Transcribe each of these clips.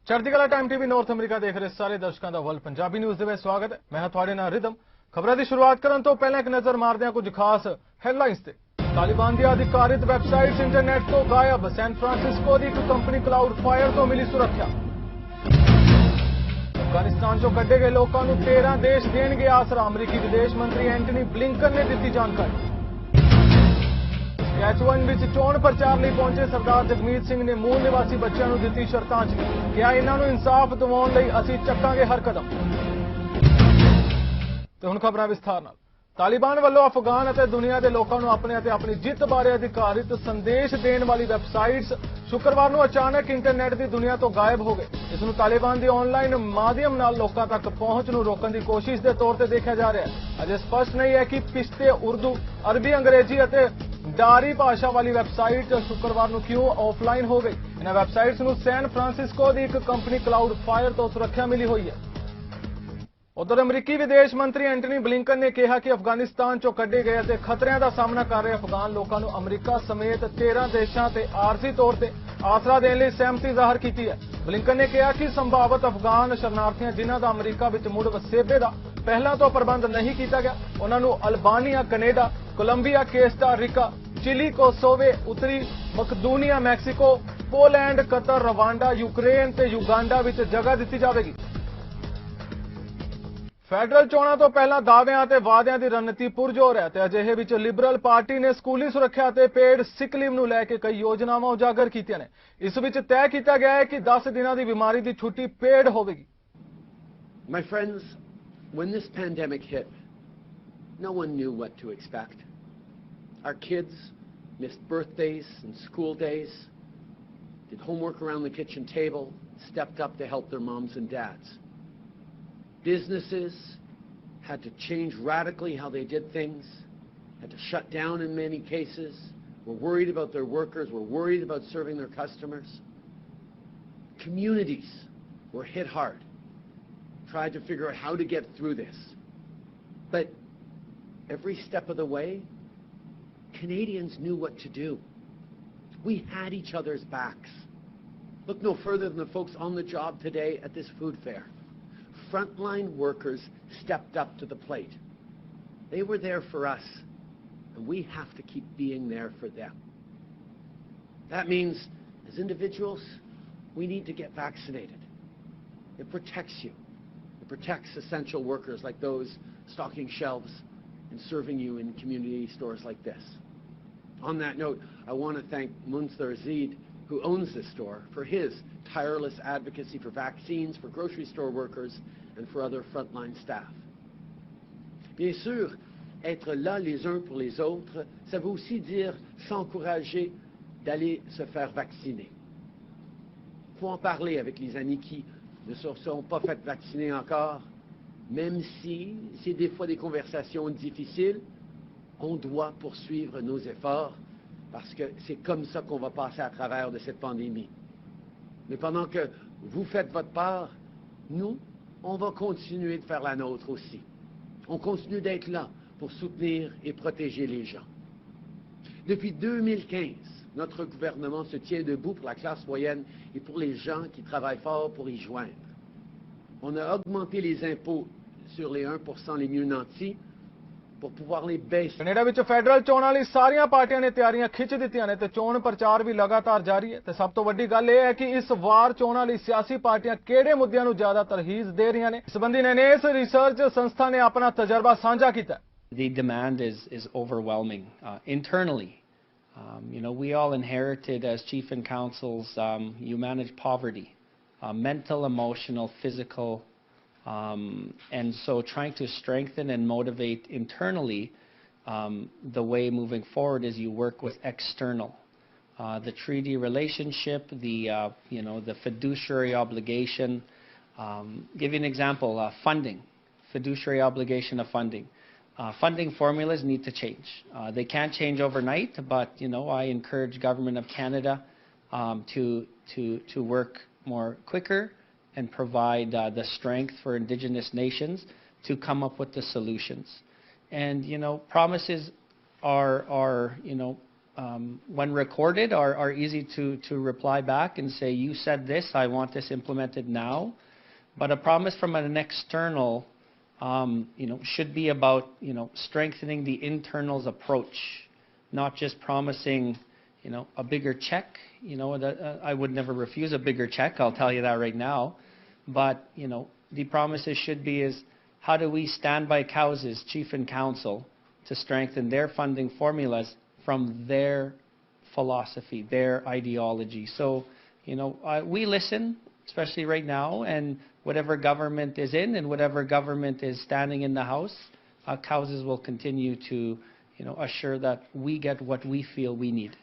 चढ़ती कला time TV north America देख रहे सारे दर्शकों का वर्ल्ड पंजाबी न्यूज़ ਦੇ स्वागत है। मैं ਤੁਹਾਡੇ ਨਾਲ ਰਿਦਮ। ਖਬਰਾਂ ਦੀ ਸ਼ੁਰੂਆਤ ਕਰਨ ਤੋਂ ਪਹਿਲਾਂ ਇੱਕ ਨਜ਼ਰ ਮਾਰਦੇ ਹਾਂ ਕੁਝ ਖਾਸ ਹੈਡਲਾਈਨਸ ਤੇ। ਤਾਲਿਬਾਨ ਦੀ ਅਧਿਕਾਰਿਤ ਵੈਬਸਾਈਟਸ ਇੰਟਰਨੈਟ ਤੋਂ ਗਾਇਬ। ਸੈਨ ਫਰਾਂਸਿਸਕੋ ਦੀ ਇੱਕ ਕੰਪਨੀ ਕਲਾਉਡ ਫਾਇਰ ਤੋਂ ਮਿਲੀ ਸੁਰੱਖਿਆ। ਅਫਗਾਨਿਸਤਾਨ ਚੋਂ ਕੱਢੇ ਗਏ ਲੋਕਾਂ ਨੂੰ 13 ਦੇਸ਼ ਦੇਣਗੇ ਆਸਰਾ। ਅਮਰੀਕੀ ਵਿਦੇਸ਼ ਮੰਤਰੀ ਐਂਟਨੀ ਬਲਿੰਕਨ ਨੇ ਦਿੱਤੀ ਜਾਣਕਾਰੀ। H1 ਵਿੱਚ ਚੋਣ ਪ੍ਰਚਾਰ ਲਈ ਪਹੁੰਚੇ ਸਰਦਾਰ ਜਗਮੀਤ ਸਿੰਘ ਨੇ ਮੂਲ ਨਿਵਾਸੀ ਬੱਚਿਆਂ ਨੂੰ ਦਿੱਤੀ ਸ਼ਰਤਾਂਜਲੀ। ਕਿਹਾ ਇਹਨਾਂ ਨੂੰ ਇਨਸਾਫ ਦਿਵਾਉਣ ਲਈ ਅਸੀਂ ਚੱਕਾਂਗੇ ਹਰ ਕਦਮ। ਤੇ ਹੁਣ ਖਬਰਾਂ ਵਿਸਥਾਰ ਨਾਲ। ਤਾਲਿਬਾਨ ਵੱਲੋਂ ਅਫਗਾਨ ਅਤੇ ਦੁਨੀਆ ਦੇ ਲੋਕਾਂ ਨੂੰ ਆਪਣੇ ਅਤੇ ਆਪਣੀ ਜਿੱਤ ਬਾਰੇ ਅਧਿਕਾਰਿਤ ਸੰਦੇਸ਼ ਦੇਣ ਵਾਲੀ ਵੈਬਸਾਈਟਸ ਸ਼ੁੱਕਰਵਾਰ ਨੂੰ ਅਚਾਨਕ ਇੰਟਰਨੈਟ ਦੀ ਦੁਨੀਆ ਤੋਂ ਗਾਇਬ ਹੋ ਗਏ। ਇਸ ਨੂੰ ਤਾਲਿਬਾਨ ਦੀ ਆਨਲਾਈਨ ਮਾਧਿਅਮ ਨਾਲ ਲੋਕਾਂ ਤੱਕ ਪਹੁੰਚ ਨੂੰ ਰੋਕਣ ਦੀ ਕੋਸ਼ਿਸ਼ ਦੇ ਤੌਰ ਤੇ ਦੇਖਿਆ ਜਾ ਰਿਹਾ ਹੈ। ਅਜੇ ਸਪਸ਼ਟ ਨਹੀਂ ਹੈ ਕਿ ਪਿਛਤੇ ਉਰਦੂ, ਅਰਬੀ, ਅੰਗਰੇਜ਼ੀ ਅਤੇ ਡਾਰੀ ਭਾਸ਼ਾ ਵਾਲੀ ਵੈਬਸਾਈਟ ਸ਼ੁੱਕਰਵਾਰ ਨੂੰ ਕਿਉਂ ਆਫਲਾਈਨ ਹੋ ਗਈ। ਇਹਨਾਂ ਵੈਬਸਾਈਟਸ ਨੂੰ ਸੈਨ ਫਰਾਂਸਿਸਕੋ ਦੀ ਇੱਕ ਕੰਪਨੀ ਕਲਾਉਡ ਫਾਇਰ ਤੋਂ ਸੁਰੱਖਿਆ ਮਿਲੀ ਹੋਈ ਹੈ। ਉਧਰ ਅਮਰੀਕੀ ਵਿਦੇਸ਼ ਮੰਤਰੀ ਐਂਟਨੀ ਬਲਿੰਕਨ ਨੇ ਕਿਹਾ ਕਿ ਅਫਗਾਨਿਸਤਾਨ ਚੋਂ ਕੱਢੇ ਗਏ ਅਤੇ ਖਤਰਿਆਂ ਦਾ ਸਾਹਮਣਾ ਕਰ ਰਹੇ ਅਫਗਾਨ ਲੋਕਾਂ ਨੂੰ ਅਮਰੀਕਾ ਸਮੇਤ 13 ਦੇਸ਼ਾਂ ਤੇ ਆਰਜ਼ੀ ਤੌਰ ਤੇ ਆਸਰਾ ਦੇਣ ਲਈ ਸਹਿਮਤੀ ਜ਼ਾਹਰ ਕੀਤੀ ਹੈ। ਬਲਿੰਕਨ ਨੇ ਕਿਹਾ ਕਿ ਸੰਭਾਵਤ ਅਫਗਾਨ ਸ਼ਰਨਾਰਥੀਆਂ ਜਿਨ੍ਹਾਂ ਦਾ ਅਮਰੀਕਾ ਵਿੱਚ ਮੁੜ ਵਸੇਬੇ ਦਾ ਪਹਿਲਾਂ ਤੋਂ ਪ੍ਰਬੰਧ ਨਹੀਂ ਕੀਤਾ ਗਿਆ, ਉਹਨਾਂ ਨੂੰ Albania, Canada, Colombia, Costa Rica, Chile, Kosovo, उत्तरी मकदूनिया, Mexico, Poland, Qatar, Rwanda, Ukraine ते युगांडा विच जगह दित्ती जाएगी। फैडरल चोणां तो पहला दावियां ते वादियां दी रणनीति पुरजोर है ते अजिहे विच लिबरल पार्टी ने स्कूली सुरक्षा ते पेड सिक लीव नूं लैके कई योजनावां उजागर कीतियां ने। इस विच तय कीता गया है कि 10 दिनां दी बीमारी दी छुट्टी paid होवेगी। My friends, when this pandemic hit, no one knew what to expect. Our kids missed birthdays and school days, did homework around the kitchen table, stepped up to help their moms and dads. Businesses had to change radically how they did things, had to shut down in many cases, were worried about their workers, were worried about serving their customers. Communities were hit hard, tried to figure out how to get through this. But every step of the way, Canadians knew what to do. We had each other's backs. Look no further than the folks on the job today at this food fair. Frontline workers stepped up to the plate. They were there for us, and we have to keep being there for them. That means, as individuals, we need to get vaccinated. It protects you. It protects essential workers like those stocking shelves and serving you in community stores like this. On that note, I want to thank Munster Azeed, who owns this store, for his tireless advocacy for vaccines for grocery store workers and for other frontline staff. Bien sûr, être là les uns pour les autres, ça veut aussi dire s'encourager d'aller se faire vacciner. Il faut en parler avec les amis qui ne se sont pas fait vacciner encore. Même si c'est des fois des conversations difficiles, on doit poursuivre nos efforts parce que c'est comme ça qu'on va passer à travers de cette pandémie. Mais pendant que vous faites votre part, nous, on va continuer de faire la nôtre aussi. On continue d'être là pour soutenir et protéger les gens. Depuis 2015, notre gouvernement se tient debout pour la classe moyenne et pour les gens qui travaillent fort pour y joindre. On a augmenté les impôts sur les 1% les mieux nantis pour pouvoir les baisser. Canada ਵਿੱਚ federal ਚੋਣਾਂ ਲਈ ਸਾਰੀਆਂ ਪਾਰਟੀਆਂ ਨੇ ਤਿਆਰੀਆਂ ਖਿੱਚ ਦਿੱਤੀਆਂ ਨੇ ਤੇ ਚੋਣ ਪ੍ਰਚਾਰ ਵੀ ਲਗਾਤਾਰ ਜਾਰੀ ਹੈ ਤੇ ਸਭ ਤੋਂ ਵੱਡੀ ਗੱਲ ਇਹ ਹੈ ਕਿ ਇਸ ਵਾਰ ਚੋਣਾਂ ਲਈ ਸਿਆਸੀ ਪਾਰਟੀਆਂ ਕਿਹੜੇ ਮੁੱਦਿਆਂ ਨੂੰ ਜ਼ਿਆਦਾ ਤਰਜੀਹ ਦੇ ਰਹੀਆਂ ਨੇ। ਇਸ ਸੰਬੰਧੀ ਨੇਸ ਰਿਸਰਚ ਸੰਸਥਾ ਨੇ ਆਪਣਾ ਤਜਰਬਾ ਸਾਂਝਾ ਕੀਤਾ। The demand is overwhelming internally. We all inherited as chief and councils, you manage poverty, mental, emotional, physical, and so trying to strengthen and motivate internally the way moving forward is you work with external. The treaty relationship, the fiduciary obligation. Give you an example, funding, fiduciary obligation of funding. Funding formulas need to change. They can't change overnight, but I encourage Government of Canada to work more quicker and provide the strength for Indigenous nations to come up with the solutions. And promises are when recorded, are easy to reply back and say, you said this, I want this implemented now. But a promise from an external, should be about, strengthening the internal's approach, not just promising, a bigger check. I would never refuse a bigger check, I'll tell you that right now. But, the promises should be is, how do we stand by COWS's chief and council to strengthen their funding formulas from their philosophy, their ideology? So, we listen, especially right now, and whatever government is in and whatever government is standing in the House, COWS's will continue to, assure that we get what we feel we need.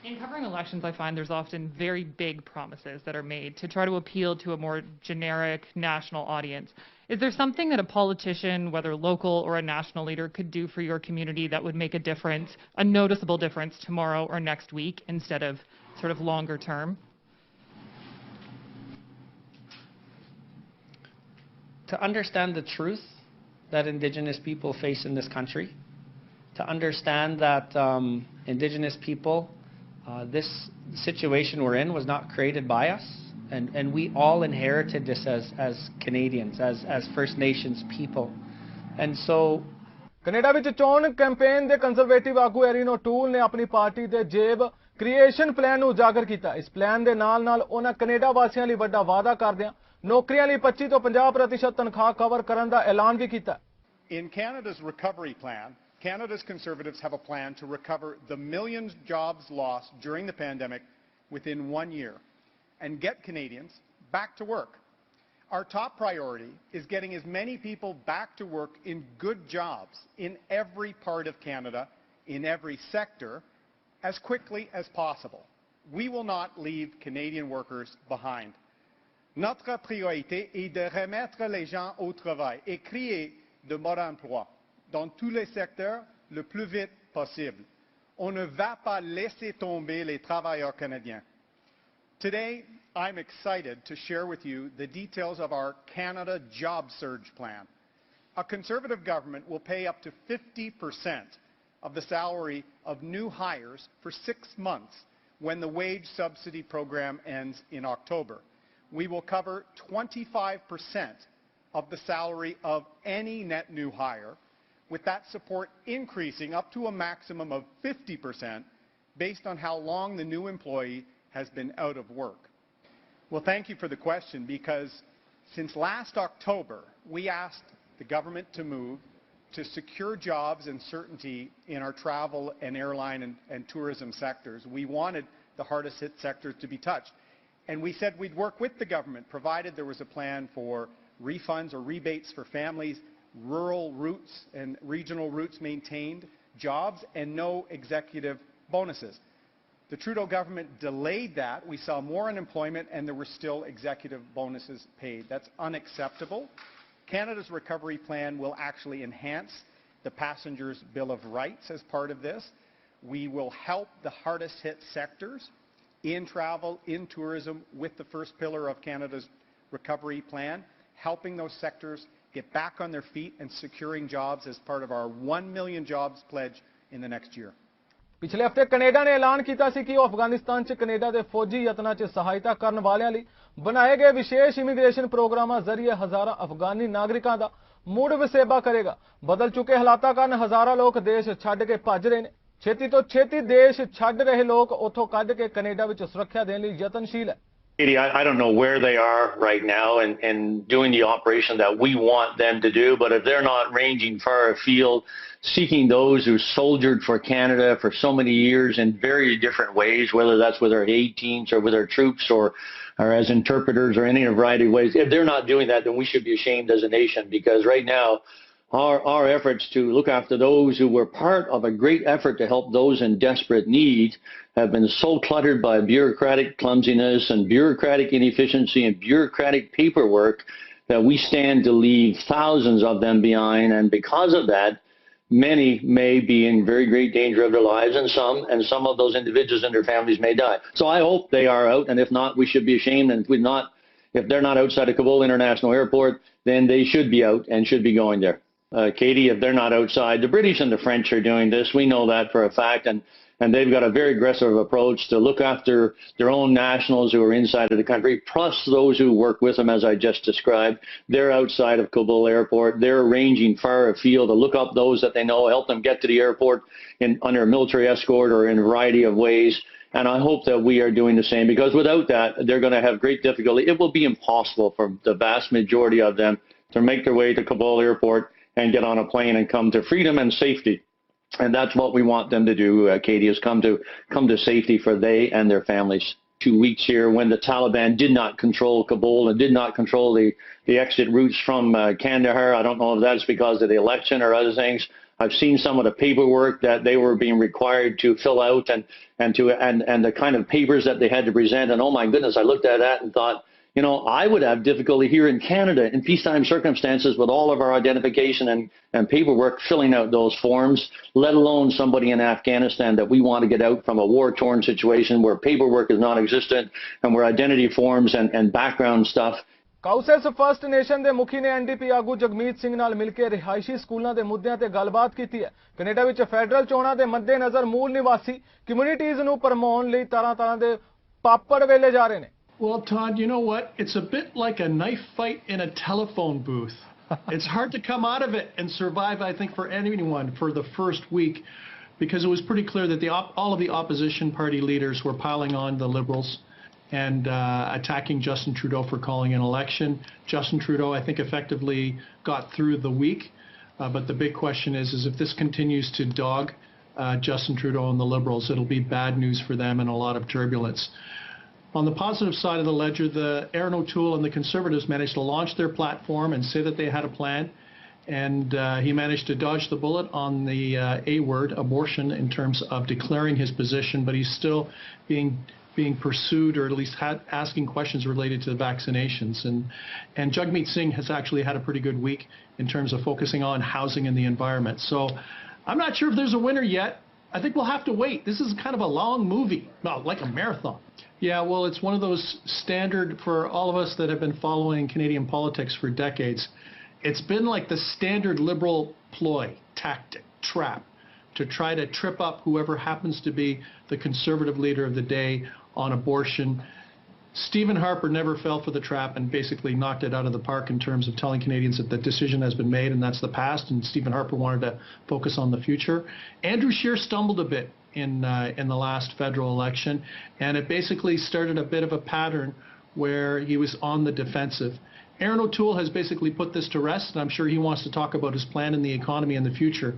In covering elections, I find there's often very big promises that are made to try to appeal to a more generic national audience. Is there something that a politician, whether local or a national leader, could do for your community that would make a difference, a noticeable difference tomorrow or next week instead of sort of longer term? To understand the truth that Indigenous people face in this country, to understand that Indigenous people, this situation we're in was not created by us, and we all inherited this as Canadians, as First Nations people. And so Canada ਵਿੱਚ ਚੋਣ campaign ਦੇ conservative ਆਗੂ ਐਰੀਨੋ tool ਨੇ ਆਪਣੀ party ਦੇ ਜੇਬ creation plan ਨੂੰ ਉਜਾਗਰ ਕੀਤਾ। ਇਸ ਪਲਾਨ ਦੇ ਨਾਲ ਉਹਨਾਂ ਕੈਨੇਡਾ ਵਾਸੀਆਂ ਲਈ ਵੱਡਾ ਵਾਅਦਾ ਕਰਦਿਆਂ ਨੌਕਰੀਆਂ ਲਈ 25 ਤੋਂ 50% ਤਨਖਾਹ ਕਵਰ ਕਰਨ ਦਾ ਐਲਾਨ ਵੀ ਕੀਤਾ। In Canada's recovery plan, Canada's Conservatives have a plan to recover the millions of jobs lost during the pandemic within 1 year and get Canadians back to work. Our top priority is getting as many people back to work in good jobs in every part of Canada, in every sector, as quickly as possible. We will not leave Canadian workers behind. Notre priorité est de remettre les gens au travail et créer de bons emplois dans tous les secteurs le plus vite possible. On ne va pas laisser tomber les travailleurs canadiens. Today, I'm excited to share with you the details of our Canada Job Surge Plan. A Conservative government will pay up to 50% of the salary of new hires for 6 months when the wage subsidy program ends in October. We will cover 25% of the salary of any net new hire, with that support increasing up to a maximum of 50% based on how long the new employee has been out of work. Well, thank you for the question, because since last October, we asked the government to move to secure jobs and certainty in our travel and airline and tourism sectors. We wanted the hardest hit sectors to be touched. And we said we'd work with the government, provided there was a plan for refunds or rebates for families, rural routes and regional routes maintained, jobs, and no executive bonuses. The Trudeau government delayed that. We saw more unemployment, and there were still executive bonuses paid. That's unacceptable. Canada's recovery plan will actually enhance the passengers' Bill of Rights as part of this. We will help the hardest hit sectors in travel, in tourism, with the first pillar of Canada's recovery plan, helping those sectors get back on their feet and securing jobs as part of our 1 million jobs pledge in the next year. ਪਿਛਲੇ ਹਫ਼ਤੇ Canada ਨੇ ਐਲਾਨ ਕੀਤਾ ਸੀ ਕਿ ਉਹ ਅਫਗਾਨਿਸਤਾਨ 'ਚ Canada ਦੇ ਫੌਜੀ ਯਤਨਾਂ 'ਚ ਸਹਾਇਤਾ ਕਰਨ ਵਾਲਿਆਂ ਲਈ ਬਣਾਏ ਗਏ ਵਿਸ਼ੇਸ਼ ਇਮੀਗ੍ਰੇਸ਼ਨ ਪ੍ਰੋਗਰਾਮਾਂ ਜ਼ਰੀਏ ਹਜ਼ਾਰਾਂ ਅਫਗਾਨੀ ਨਾਗਰਿਕਾਂ ਦਾ ਮੁੜ ਵਸੇਬਾ ਕਰੇਗਾ। ਬਦਲ ਚੁੱਕੇ ਹਾਲਾਤਾਂ ਕਾਰਨ ਹਜ਼ਾਰਾਂ ਲੋਕ ਦੇਸ਼ ਛੱਡ ਕੇ ਭੱਜ ਰਹੇ ਨੇ। ਛੇਤੀ ਤੋਂ ਛੇਤੀ ਦੇਸ਼ ਛੱਡ ਰਹੇ ਲੋਕ ਉੱਥੋਂ ਕੱਢ ਕੇ ਕੈਨੇਡਾ ਵਿੱਚ ਸੁਰੱਖਿਆ ਦੇਣ ਲਈ ਯਤਨਸ਼ੀਲ ਹੈ। I don't know where they are right now and doing the operation that we want them to do, but if they're not ranging far afield, seeking those who soldiered for Canada for so many years in very different ways, whether that's with our aid teams or with our troops or as interpreters or any variety of ways, if they're not doing that, then we should be ashamed as a nation, because right now our efforts to look after those who were part of a great effort to help those in desperate need have been so cluttered by bureaucratic clumsiness and bureaucratic inefficiency and bureaucratic paperwork that we stand to leave thousands of them behind. And because of that, many may be in very great danger of their lives, and some of those individuals and their families may die. So I hope they are out, and if not, we should be ashamed. And if they're not outside of Kabul International Airport, then they should be out and should be going there. Katie, if they're not outside, the British and the French are doing this. We know that for a fact, and they've got a very aggressive approach to look after their own nationals who are inside of the country, plus those who work with them, as I just described. They're outside of Kabul airport. They're ranging far afield to look up those that they know, help them get to the airport under a military escort or in a variety of ways. And I hope that we are doing the same, because without that, they're going to have great difficulty. It will be impossible for the vast majority of them to make their way to Kabul airport and get on a plane and come to freedom and safety. And that's what we want them to do, Katie, is come to safety for they and their families. 2 weeks here when the Taliban did not control Kabul and did not control the exit routes from Kandahar. I don't know if that's because of the election or other things. I've seen some of the paperwork that they were being required to fill out and the kind of papers that they had to present. And oh my goodness, I looked at that and thought, you know, I would have difficulty here in Canada in peacetime circumstances with all of our identification and paperwork filling out those forms, let alone somebody in Afghanistan that we want to get out from a war-torn situation where paperwork is non-existent and where identity forms and background stuff. ਕਾਊਸੈਸ first nation ਦੇ ਮੁਖੀ ਨੇ NDP ਆਗੂ ਜਗਮੀਤ ਸਿੰਘ ਨਾਲ ਮਿਲ ਕੇ ਰਿਹਾਇਸ਼ੀ ਸਕੂਲਾਂ ਦੇ ਮੁੱਦਿਆਂ ਤੇ ਗੱਲਬਾਤ ਕੀਤੀ ਹੈ। ਕੈਨੇਡਾ ਵਿੱਚ ਫੈਡਰਲ ਚੋਣਾਂ ਦੇ ਮੱਦੇਨਜ਼ਰ ਮੂਲ ਨਿਵਾਸੀ ਕਮਿਊਨਿਟੀਜ਼ ਨੂੰ ਭਰਮਾਉਣ ਲਈ ਤਰ੍ਹਾਂ ਦੇ ਪਾਪੜ ਵੇਲੇ ਜਾ ਰਹੇ ਨੇ। Well, Todd, you know what? It's a bit like a knife fight in a telephone booth. It's hard to come out of it and survive, I think, for anyone for the first week, because it was pretty clear that all of the opposition party leaders were piling on the Liberals and attacking Justin Trudeau for calling an election. Justin Trudeau, I think, effectively got through the week. But the big question is if this continues to dog Justin Trudeau and the Liberals, it'll be bad news for them and a lot of turbulence. On the positive side of the ledger, Aaron O'Toole and the Conservatives managed to launch their platform and say that they had a plan. And he managed to dodge the bullet on the A word, abortion, in terms of declaring his position, but he's still being pursued, or at least asking questions related to the vaccinations. And Jagmeet Singh has actually had a pretty good week in terms of focusing on housing and the environment. So I'm not sure if there's a winner yet. I think we'll have to wait. This is kind of a long movie, well, like a marathon. Yeah, well, it's one of those standard, for all of us that have been following Canadian politics for decades, it's been like the standard Liberal ploy, tactic, trap, to try to trip up whoever happens to be the Conservative leader of the day on abortion. Stephen Harper never fell for the trap and basically knocked it out of the park in terms of telling Canadians that the decision has been made and that's the past, and Stephen Harper wanted to focus on the future. Andrew Scheer stumbled a bit in the last federal election, and it basically started a bit of a pattern where he was on the defensive. Aaron O'Toole has basically put this to rest, and I'm sure he wants to talk about his plan in the economy in the future.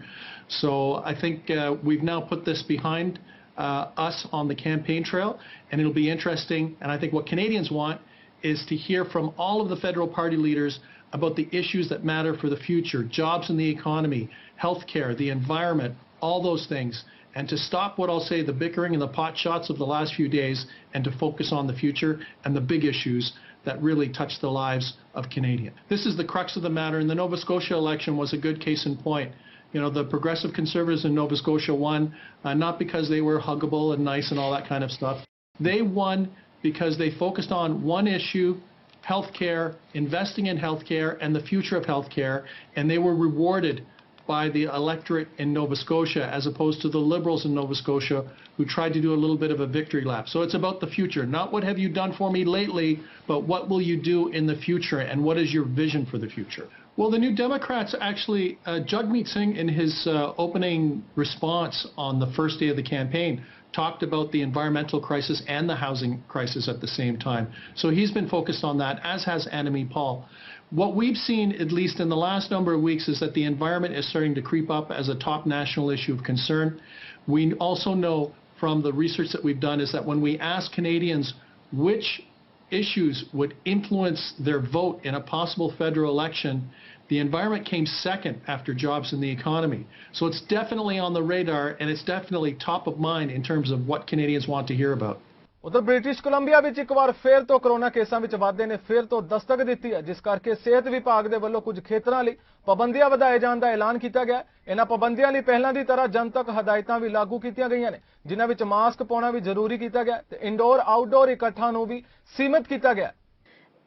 So I think we've now put this behind us on the campaign trail, and it'll be interesting. And I think what Canadians want is to hear from all of the federal party leaders about the issues that matter for the future, jobs in the economy, healthcare, the environment, all those things, and to stop what I'll say, the bickering and the pot shots of the last few days, and to focus on the future and the big issues that really touch the lives of Canadians. This is the crux of the matter, and the Nova Scotia election was a good case in point. You know, the Progressive Conservatives in Nova Scotia won, not because they were huggable and nice and all that kind of stuff. They won because they focused on one issue, healthcare, investing in healthcare and the future of healthcare, and they were rewarded by the electorate in Nova Scotia, as opposed to the Liberals in Nova Scotia who tried to do a little bit of a victory lap. So it's about the future, not what have you done for me lately, but what will you do in the future, and what is your vision for the future? Well, the New Democrats actually, Jagmeet Singh in his opening response on the first day of the campaign talked about the environmental crisis and the housing crisis at the same time. So he's been focused on that, as has Annamie Paul. What we've seen, at least in the last number of weeks, is that the environment is starting to creep up as a top national issue of concern. We also know from the research that we've done is that when we ask Canadians which issues would influence their vote in a possible federal election, the environment came second after jobs in the economy. So it's definitely on the radar, and it's definitely top of mind in terms of what Canadians want to hear about. ਉਧਰ British Columbia ਵਿੱਚ ਇੱਕ ਵਾਰ ਫੇਰ ਤੋਂ corona ਕੇਸਾਂ ਵਿੱਚ ਵਾਧੇ ਨੇ ਫੇਰ ਤੋਂ ਦਸਤਕ ਦਿੱਤੀ ਹੈ, ਜਿਸ ਕਰਕੇ ਸਿਹਤ ਵਿਭਾਗ ਦੇ ਵੱਲੋਂ ਕੁਝ ਖੇਤਰਾਂ ਲਈ ਪਾਬੰਦੀਆਂ ਵਧਾਏ ਜਾਣ ਦਾ ਐਲਾਨ ਕੀਤਾ ਗਿਆ। ਇਹਨਾਂ ਪਾਬੰਦੀਆਂ ਲਈ ਪਹਿਲਾਂ ਦੀ ਤਰ੍ਹਾਂ ਜਨਤਕ ਹਦਾਇਤਾਂ ਵੀ ਲਾਗੂ ਕੀਤੀਆਂ ਗਈਆਂ ਨੇ, ਜਿਨ੍ਹਾਂ ਵਿੱਚ ਮਾਸਕ ਪਾਉਣਾ ਵੀ ਜ਼ਰੂਰੀ ਕੀਤਾ ਗਿਆ ਤੇ ਇਨਡੋਰ ਆਊਟਡੋਰ ਇਕੱਠਾਂ ਨੂੰ ਵੀ ਸੀਮਿਤ ਕੀਤਾ ਗਿਆ।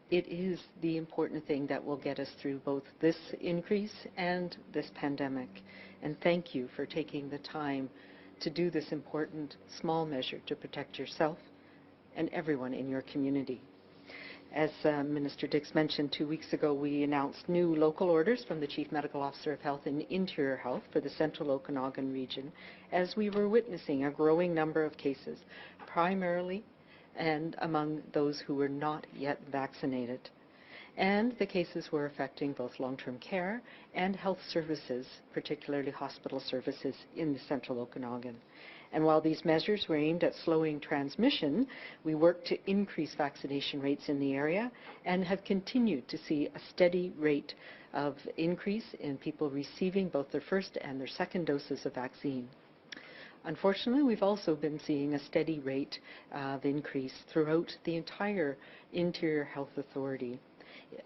It is the important thing that will get us through both this increase and this pandemic. And thank you for taking the time to do this important small measure to protect yourself and everyone in your community. As Minister Dix mentioned, 2 weeks ago we announced new local orders from the Chief Medical Officer of Health and Interior Health for the Central Okanagan region, as we were witnessing a growing number of cases, primarily and among those who were not yet vaccinated. And the cases were affecting both long-term care and health services, particularly hospital services in the Central Okanagan. And while these measures were aimed at slowing transmission, we worked to increase vaccination rates in the area and have continued to see a steady rate of increase in people receiving both their first and their second doses of vaccine. Unfortunately, we've also been seeing a steady rate of increase throughout the entire Interior Health Authority,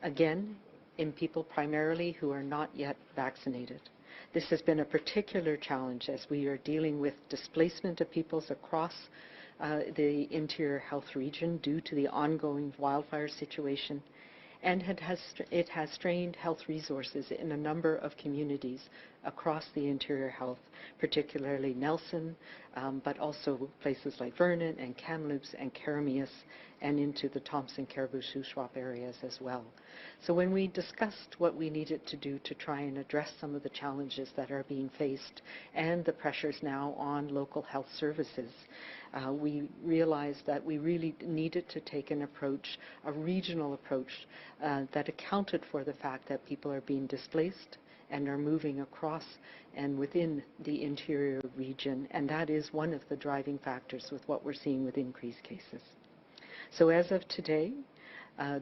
again, in people primarily who are not yet vaccinated. This has been a particular challenge as we are dealing with displacement of peoples across the Interior Health region due to the ongoing wildfire situation, and it has strained health resources in a number of communities across the Interior Health, particularly Nelson, but also places like Vernon and Kamloops and Karamias, and into the Thompson, Caribou, Shuswap areas as well. So when we discussed what we needed to do to try and address some of the challenges that are being faced and the pressures now on local health services, we realized that we really needed to take an approach, a regional approach, that accounted for the fact that people are being displaced and are moving across and within the interior region, and that is one of the driving factors with what we're seeing with increased cases. So as of today,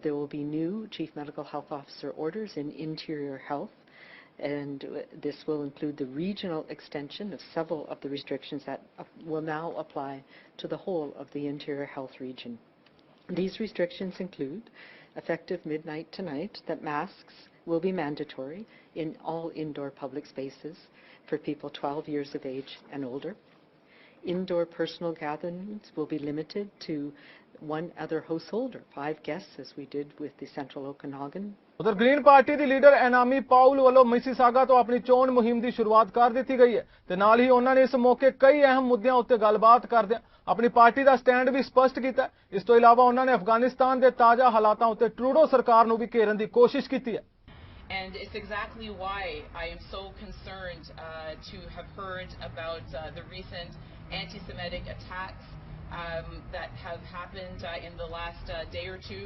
there will be new Chief Medical Health Officer orders in Interior Health, and this will include the regional extension of several of the restrictions that will now apply to the whole of the Interior Health region. These restrictions include, effective midnight tonight, that masks will be mandatory in all indoor public spaces for people 12 years of age and older. Indoor personal gatherings will be limited to one other household or 5 guests, as we did with the Central Okanagan. उधर green party ਦੀ leader ਐਨਾਮੀ ਪਾਉਲ ਵੱਲੋਂ Mississauga ਤੋਂ ਆਪਣੀ ਚੋਣ ਮੁਹਿੰਮ ਦੀ ਸ਼ੁਰੂਆਤ ਕਰ ਦਿੱਤੀ ਗਈ ਹੈ ਤੇ ਨਾਲ ਹੀ ਉਹਨਾਂ ਨੇ ਇਸ ਮੌਕੇ ਕਈ ਅਹਿਮ ਮੁੱਦਿਆਂ ਉੱਤੇ ਗੱਲਬਾਤ ਕਰਦਿਆਂ ਆਪਣੀ ਪਾਰਟੀ ਦਾ ਸਟੈਂਡ ਵੀ ਸਪਸ਼ਟ ਕੀਤਾ। ਇਸ ਤੋਂ ਇਲਾਵਾ ਉਹਨਾਂ ਨੇ ਅਫਗਾਨਿਸਤਾਨ ਦੇ ਤਾਜ਼ਾ ਹਾਲਾਤਾਂ ਉੱਤੇ ਟਰੂਡੋ ਸਰਕਾਰ ਨੂੰ ਵੀ ਘੇਰਨ ਦੀ ਕੋਸ਼ਿਸ਼ ਕੀਤੀ ਹੈ। And it's exactly why I am so concerned to have heard about the recent anti-Semitic attacks that have happened in the last day or two.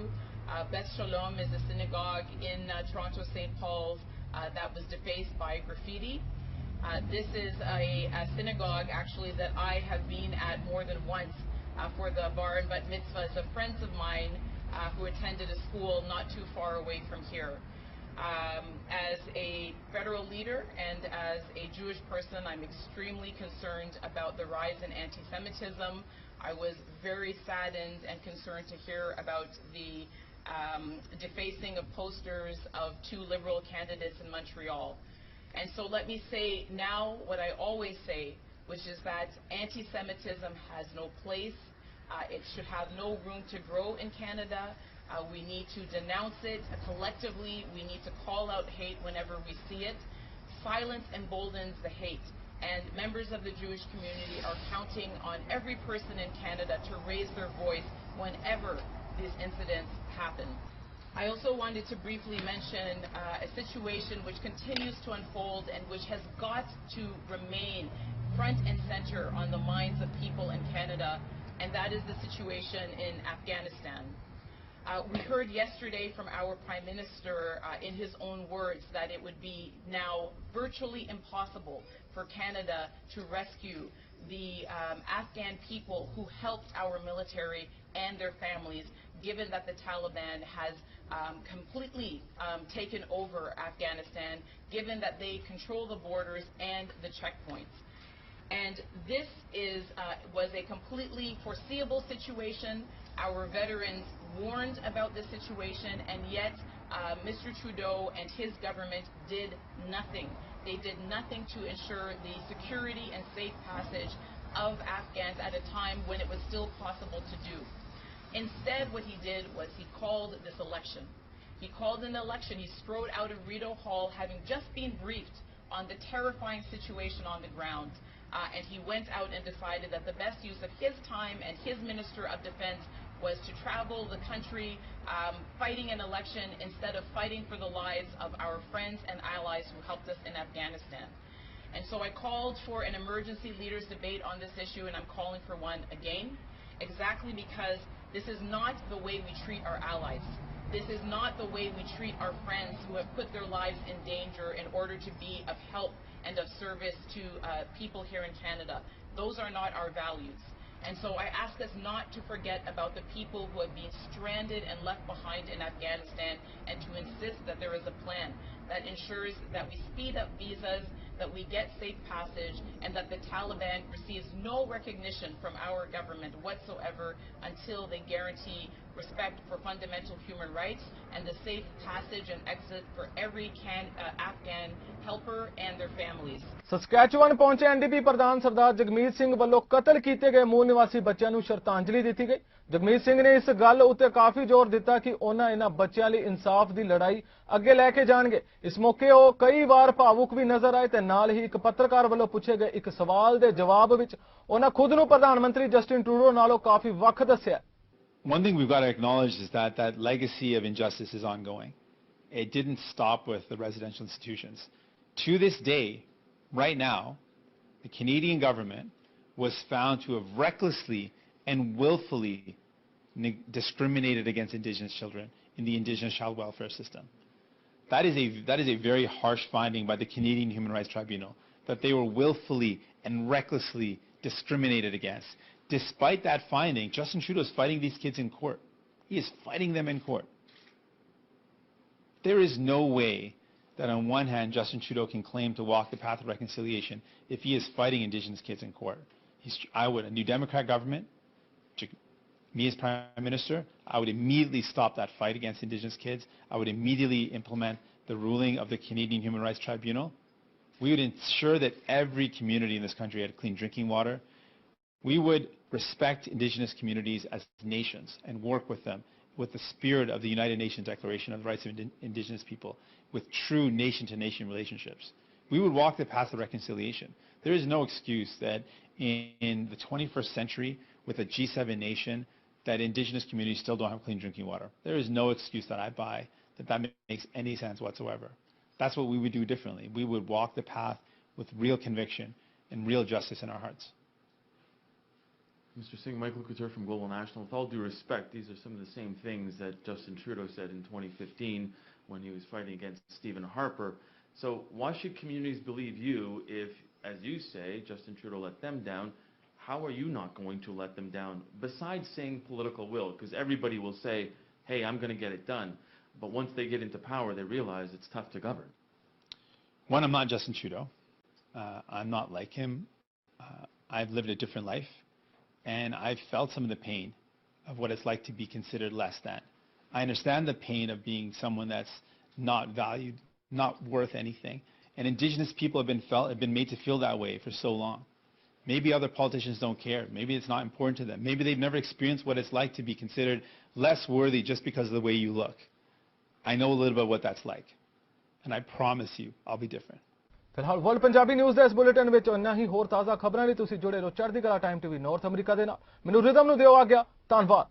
Beth Shalom is a synagogue in Toronto St. Paul's that was defaced by graffiti. This is a synagogue actually that I have been at more than once for the bar and bat mitzvahs of friends of mine who attended a school not too far away from here. As a federal leader and as a Jewish person, I'm extremely concerned about the rise in anti-Semitism. I was very saddened and concerned to hear about the defacing of posters of 2 Liberal candidates in Montreal. And so let me say now what I always say, which is that anti-Semitism has no place. It should have no room to grow in Canada. We need to denounce it collectively. We need to call out hate whenever we see it. Silence emboldens the hate. And members of the Jewish community are counting on every person in Canada to raise their voice whenever these incidents happen. I also wanted to briefly mention a situation which continues to unfold and which has got to remain front and center on the minds of people in Canada, and that is the situation in Afghanistan. We heard yesterday from our Prime Minister, in his own words, that it would be now virtually impossible for Canada to rescue the Afghan people who helped our military and their families, given that the Taliban has completely taken over Afghanistan, given that they control the borders and the checkpoints. And this was a completely foreseeable situation. Our veterans warned about this situation, and yet Mr. Trudeau and his government did nothing. They did nothing to ensure the security and safe passage of Afghans at a time when it was still possible to do. Instead, what he did was he called this election. He called an election. He strode out of Rideau Hall having just been briefed on the terrifying situation on the ground. and he went out and decided that the best use of his time and his Minister of Defense was to travel the country fighting an election instead of fighting for the lives of our friends and allies who helped us in Afghanistan. And so I called for an emergency leaders debate on this issue, and I'm calling for one again, exactly because this is not the way we treat our allies. This is not the way we treat our friends who have put their lives in danger in order to be of help and of service to people here in Canada. Those are not our values. And so I ask us not to forget about the people who have been stranded and left behind in Afghanistan, and to insist that there is a plan that ensures that we speed up visas, that we get safe passage, and that the Taliban receives no recognition from our government whatsoever until they guarantee respect for fundamental human rights and the safe passage and exit for every Afghan helper and their families. Saskatchewan ਪਹੁੰਚੇ NDP ਪ੍ਰਧਾਨ ਸਰਦਾਰ ਜਗਮੀਤ ਸਿੰਘ ਵੱਲੋਂ ਕਤਲ ਕੀਤੇ ਗਏ ਮੂਲ ਨਿਵਾਸੀ ਬੱਚਿਆਂ ਨੂੰ ਸ਼ਰਧਾਂਜਲੀ ਦਿੱਤੀ ਗਈ। ਜਗਮੀਤ ਸਿੰਘ ਨੇ ਇਸ ਗੱਲ ਉੱਤੇ ਕਾਫੀ ਜ਼ੋਰ ਦਿੱਤਾ ਕਿ ਉਹਨਾਂ ਇਹਨਾਂ ਬੱਚਿਆਂ ਲਈ ਇਨਸਾਫ ਦੀ ਲੜਾਈ ਅੱਗੇ ਲੈ ਕੇ ਜਾਣਗੇ। ਇਸ ਮੌਕੇ ਉਹ ਕਈ ਵਾਰ ਭਾਵੁਕ ਵੀ ਨਜ਼ਰ ਆਏ ਤੇ ਨਾਲ ਹੀ ਇੱਕ ਪੱਤਰਕਾਰ ਵੱਲੋਂ ਪੁੱਛੇ ਗਏ ਇੱਕ ਸਵਾਲ ਦੇ ਜਵਾਬ ਵਿੱਚ ਉਹਨਾਂ ਖੁਦ ਨੂੰ ਪ੍ਰਧਾਨ ਮੰਤਰੀ ਜਸਟਿਨ ਟਰੂਡੋ ਨਾਲੋਂ ਕਾਫੀ ਵੱਖ ਦੱਸਿਆ। One thing we've got to acknowledge is that that legacy of injustice is ongoing. It didn't stop with the residential institutions. To this day, right now, the Canadian government was found to have recklessly and willfully discriminated against Indigenous children in the Indigenous child welfare system. That is a very harsh finding by the Canadian Human Rights Tribunal, that they were willfully and recklessly discriminated against. Despite that finding, Justin Trudeau is fighting these kids in court. He is fighting them in court. There is no way that on one hand Justin Trudeau can claim to walk the path of reconciliation if he is fighting Indigenous kids in court. A New Democrat government, me as Prime Minister, I would immediately stop that fight against Indigenous kids. I would immediately implement the ruling of the Canadian Human Rights Tribunal. We would ensure that every community in this country had clean drinking water. We would respect Indigenous communities as nations and work with them with the spirit of the United Nations Declaration of the Rights of Indigenous People, with true nation-to-nation relationships. We would walk the path of reconciliation. There is no excuse that in the 21st century, with a G7 nation, that Indigenous communities still don't have clean drinking water. There is no excuse that I buy that makes any sense whatsoever. That's what we would do differently. We would walk the path with real conviction and real justice in our hearts. Mr. Singh, Michael Couture from Global National. With all due respect, these are some of the same things that Justin Trudeau said in 2015 when he was fighting against Stephen Harper. So why should communities believe you if, as you say, Justin Trudeau let them down? How are you not going to let them down, besides saying political will? Because everybody will say, hey, I'm going to get it done. But once they get into power, they realize it's tough to govern. One, I'm not Justin Trudeau. I'm not like him. I've lived a different life. And I've felt some of the pain of what it's like to be considered less than. I understand the pain of being someone that's not valued, not worth anything. And Indigenous people have been made to feel that way for so long. Maybe other politicians don't care. Maybe it's not important to them. Maybe they've never experienced what it's like to be considered less worthy just because of the way you look. I know a little bit what that's like. And I promise you, I'll be different. ਫਿਲਹਾਲ world Punjabi news ਦੇ ਇਸ bulletin ਵਿੱਚ ਇੰਨਾ ਹੀ। ਹੋਰ ਤਾਜ਼ਾ ਖਬਰਾਂ ਲਈ ਤੁਸੀਂ ਜੁੜੇ ਰਹੋ ਚੜ੍ਹਦੀ ਕਲਾ ਟਾਈਮ ਟੀਵੀ ਨਾਰਥ ਅਮਰੀਕਾ ਦੇ ਨਾਲ। ਮੈਨੂੰ ਰਿਦਮ ਨੂੰ ਦਿਓ ਆਗਿਆ। ਧੰਨਵਾਦ।